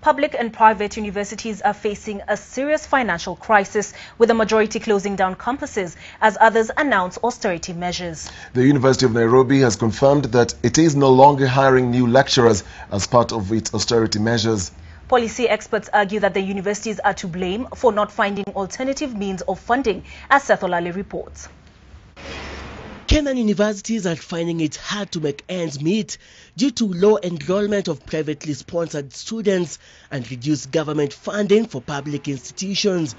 Public and private universities are facing a serious financial crisis, with the majority closing down campuses as others announce austerity measures. The University of Nairobi has confirmed that it is no longer hiring new lecturers as part of its austerity measures. Policy experts argue that the universities are to blame for not finding alternative means of funding, as Seth Olale reports. Kenyan universities are finding it hard to make ends meet due to low enrollment of privately sponsored students and reduced government funding for public institutions.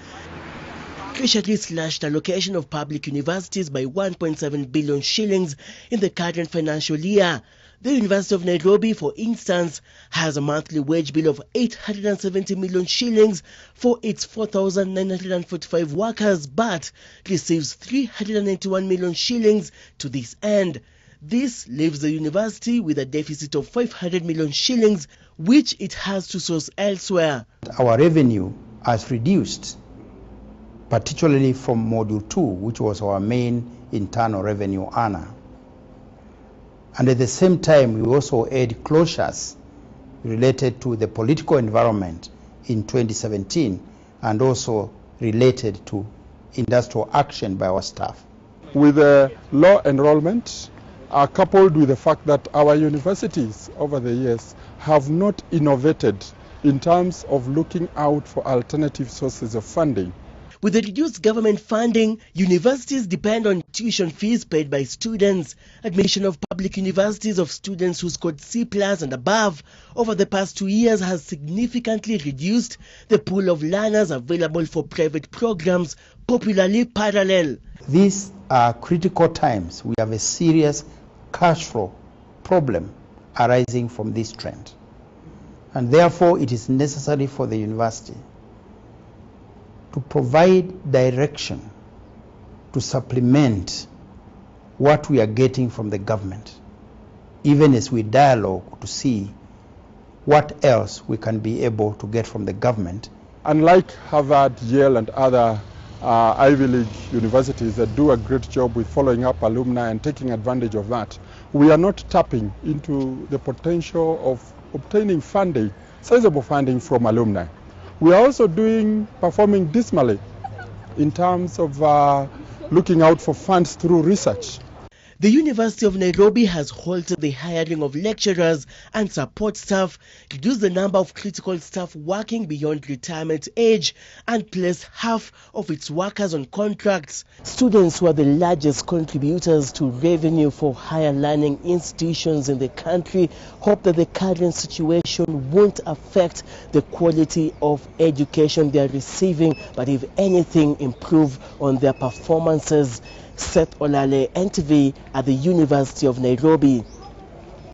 Treasury slashed allocation of public universities by 1.7 billion shillings in the current financial year. The University of Nairobi, for instance, has a monthly wage bill of 870 million shillings for its 4,945 workers, but receives 391 million shillings to this end. This leaves the university with a deficit of 500 million shillings, which it has to source elsewhere. Our revenue has reduced, particularly from Module 2, which was our main internal revenue earner. And at the same time, we also had closures related to the political environment in 2017 and also related to industrial action by our staff. With the low enrollment, coupled with the fact that our universities over the years have not innovated in terms of looking out for alternative sources of funding. With the reduced government funding, universities depend on tuition fees paid by students. Admission of public universities of students who scored C+ and above over the past 2 years has significantly reduced the pool of learners available for private programs, popularly parallel. These are critical times. We have a serious cash flow problem arising from this trend. And therefore, it is necessary for the university to provide direction to supplement what we are getting from the government, even as we dialogue to see what else we can be able to get from the government. Unlike Harvard, Yale and other Ivy League universities that do a great job with following up alumni and taking advantage of that, we are not tapping into the potential of obtaining funding, sizable funding from alumni. We are also performing dismally in terms of looking out for funds through research. The University of Nairobi has halted the hiring of lecturers and support staff, reduced the number of critical staff working beyond retirement age, and placed half of its workers on contracts. Students, who are the largest contributors to revenue for higher learning institutions in the country, hope that the current situation won't affect the quality of education they are receiving, but if anything, improve on their performances. Seth Olale, NTV, at the University of Nairobi.